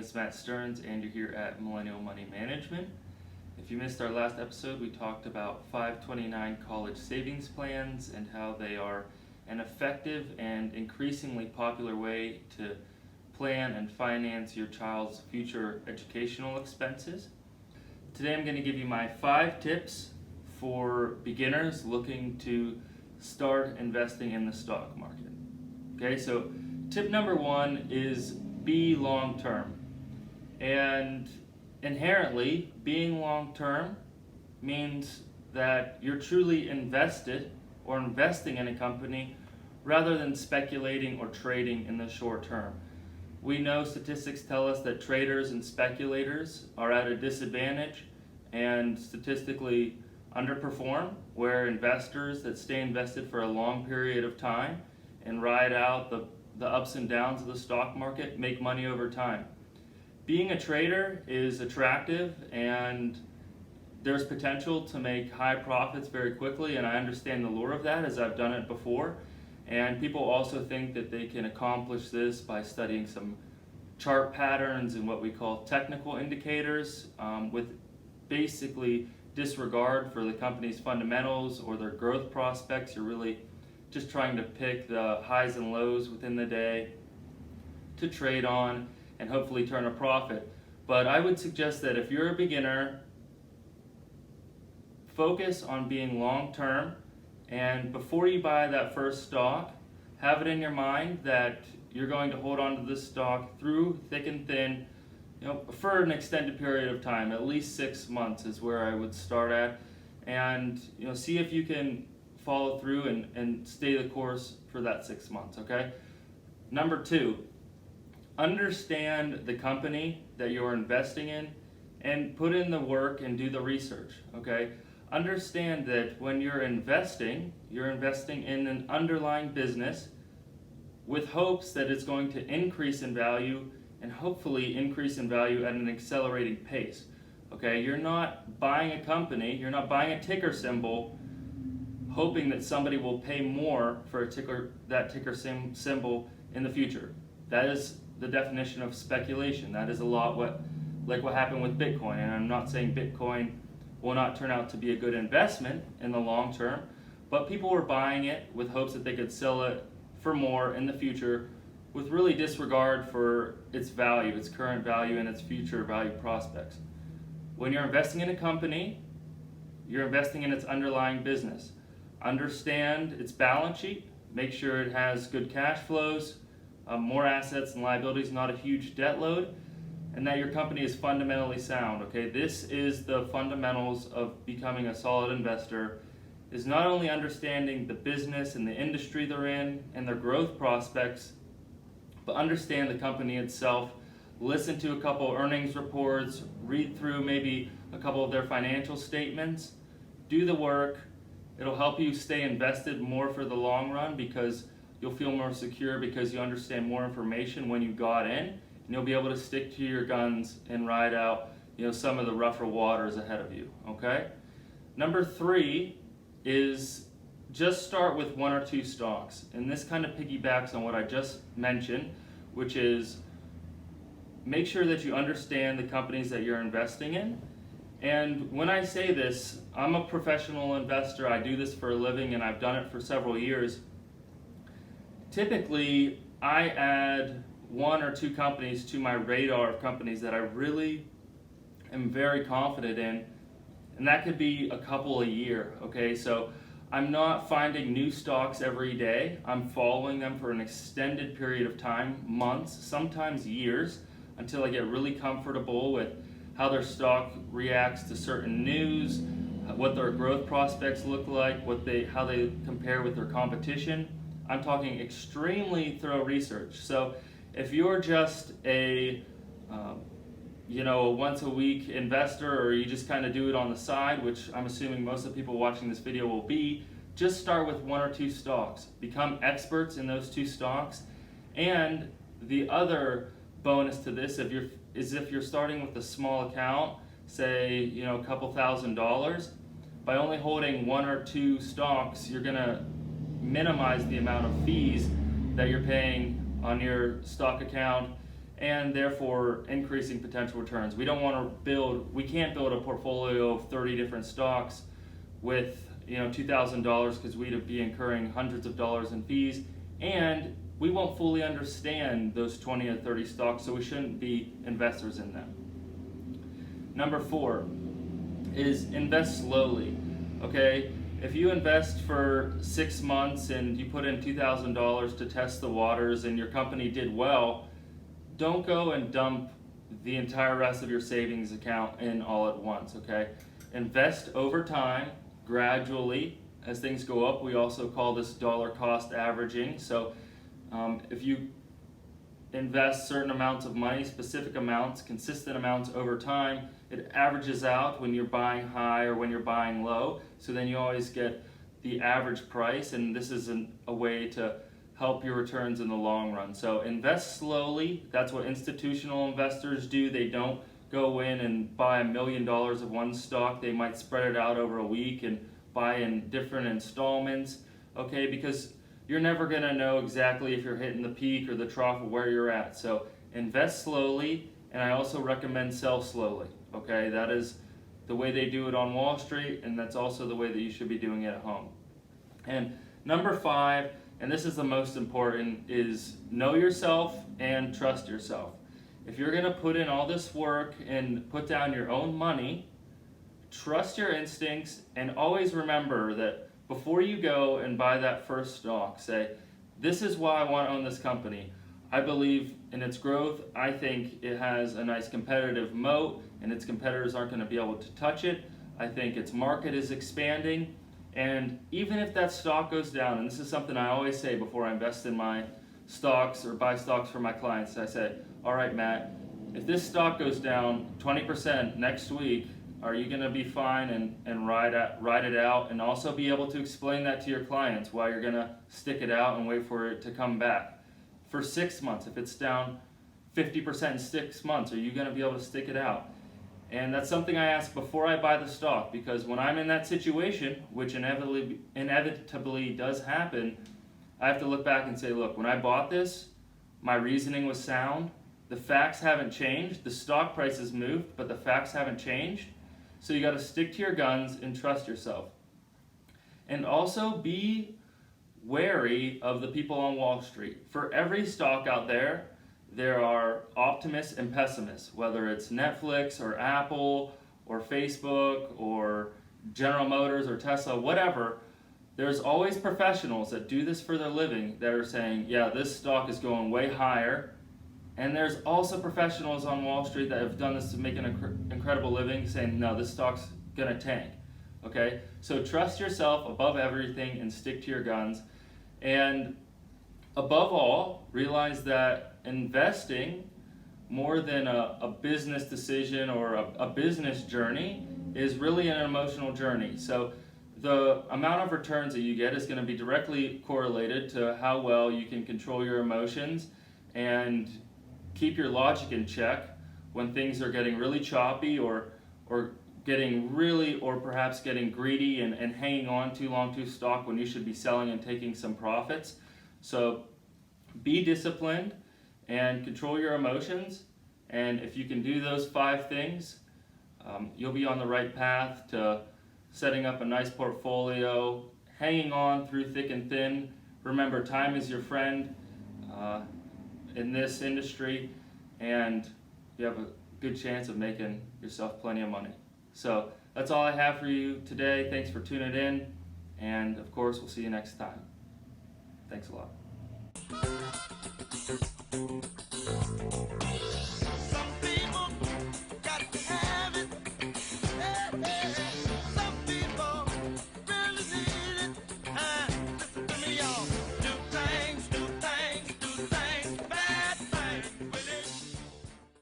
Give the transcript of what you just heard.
is Matt Stearns, and you're here at Millennial Money Management. If you missed our last episode, we talked about 529 college savings plans and how they are an effective and increasingly popular way to plan and finance your child's future educational expenses. Today I'm going to give you my 5 tips for beginners looking to start investing in the stock market. Okay, so tip number 1 is be long term. And inherently, being long term means that you're truly invested or investing in a company rather than speculating or trading in the short term. We know statistics tell us that traders and speculators are at a disadvantage and statistically underperform, where investors that stay invested for a long period of time and ride out the ups and downs of the stock market make money over time. Being a trader is attractive and there's potential to make high profits very quickly, and I understand the lure of that as I've done it before. And people also think that they can accomplish this by studying some chart patterns and what we call technical indicators, with basically disregard for the company's fundamentals or their growth prospects. You're really just trying to pick the highs and lows within the day to trade on and hopefully turn a profit. But I would suggest that if you're a beginner, focus on being long term, and before you buy that first stock, have it in your mind that you're going to hold on to this stock through thick and thin, for an extended period of time. At least 6 months is where I would start at, and see if you can follow through and stay the course for that 6 months. Okay. Number 2, understand the company that you're investing in and put in the work and do the research. Okay. Understand that when you're investing in an underlying business with hopes that it's going to increase in value and hopefully increase in value at an accelerating pace. Okay, you're not buying a company, you're not buying a ticker symbol hoping that somebody will pay more for that ticker symbol in the future. That is the definition of speculation. That is a lot like what happened with Bitcoin. And I'm not saying Bitcoin will not turn out to be a good investment in the long term, but people were buying it with hopes that they could sell it for more in the future, with really disregard for its value, its current value, and its future value prospects. When you're investing in a company, you're investing in its underlying business. Understand its balance sheet, make sure it has good cash flows, more assets and liabilities, not a huge debt load, and that your company is fundamentally sound. Okay, this is the fundamentals of becoming a solid investor, is not only understanding the business and the industry they're in and their growth prospects, but understand the company itself. Listen to a couple earnings reports, read through maybe a couple of their financial statements, do the work. It'll help you stay invested more for the long run because you'll feel more secure because you understand more information when you got in, and you'll be able to stick to your guns and ride out some of the rougher waters ahead of you. Okay? Number 3 is just start with 1 or 2 stocks, and this kind of piggybacks on what I just mentioned, which is make sure that you understand the companies that you're investing in. And when I say this, I'm a professional investor. I do this for a living and I've done it for several years. Typically, I add 1 or 2 companies to my radar of companies that I really am very confident in, and that could be a couple a year. Okay, so I'm not finding new stocks every day. I'm following them for an extended period of time, months, sometimes years, until I get really comfortable with how their stock reacts to certain news, what their growth prospects look like, how they compare with their competition. I'm talking extremely thorough research. So if you're just a once a week investor, or you just kind of do it on the side, which I'm assuming most of the people watching this video will be, just start with 1 or 2 stocks. Become experts in those 2 stocks. And the other bonus to this, if you're starting with a small account, say a couple $1,000s, by only holding 1 or 2 stocks, you're gonna minimize the amount of fees that you're paying on your stock account and therefore increasing potential returns. We can't build a portfolio of 30 different stocks with $2,000, because we'd be incurring hundreds of dollars in fees, and we won't fully understand those 20 or 30 stocks, so we shouldn't be investors in them. Number 4 is invest slowly. Okay, if you invest for 6 months and you put in $2,000 to test the waters and your company did well, don't go and dump the entire rest of your savings account in all at once. Okay, invest over time, gradually, as things go up. We also call this dollar cost averaging. So if you invest certain amounts of money, specific amounts, consistent amounts over time, it averages out when you're buying high or when you're buying low. So then you always get the average price, and this is a way to help your returns in the long run. So invest slowly. That's what institutional investors do. They don't go in and buy $1 million of one stock. They might spread it out over a week and buy in different installments, okay, because you're never going to know exactly if you're hitting the peak or the trough of where you're at. So invest slowly, and I also recommend sell slowly, okay? That is the way they do it on Wall Street, and that's also the way that you should be doing it at home. And number 5, and this is the most important, is know yourself and trust yourself. If you're going to put in all this work and put down your own money, trust your instincts, and always remember that before you go and buy that first stock, say, this is why I want to own this company. I believe in its growth. I think it has a nice competitive moat, and its competitors aren't going to be able to touch it. I think its market is expanding, and even if that stock goes down, and this is something I always say before I invest in my stocks or buy stocks for my clients, I say, all right, Matt, if this stock goes down 20% next week, are you going to be fine and ride it out, and also be able to explain that to your clients why you're going to stick it out and wait for it to come back? For 6 months, if it's down 50% in 6 months, are you going to be able to stick it out? And that's something I ask before I buy the stock, because when I'm in that situation, which inevitably does happen, I have to look back and say, look, when I bought this, my reasoning was sound. The facts haven't changed. The stock price has moved, but the facts haven't changed. So you got to stick to your guns and trust yourself. And also be wary of the people on Wall Street. For every stock out there, there are optimists and pessimists, whether it's Netflix or Apple or Facebook or General Motors or Tesla, whatever. There's always professionals that do this for their living that are saying, yeah, this stock is going way higher. And there's also professionals on Wall Street that have done this to make an incredible living, saying, no, this stock's gonna tank, okay? So trust yourself above everything and stick to your guns. And above all, realize that investing, more than a business decision or a business journey, is really an emotional journey. So the amount of returns that you get is gonna be directly correlated to how well you can control your emotions and keep your logic in check when things are getting really choppy or getting really, or perhaps getting greedy and hanging on too long to stock when you should be selling and taking some profits. So be disciplined and control your emotions, and if you can do those 5 things, you'll be on the right path to setting up a nice portfolio, hanging on through thick and thin. Remember, time is your friend in this industry, and you have a good chance of making yourself plenty of money. So that's all I have for you today. Thanks for tuning in, and of course, we'll see you next time. Thanks a lot.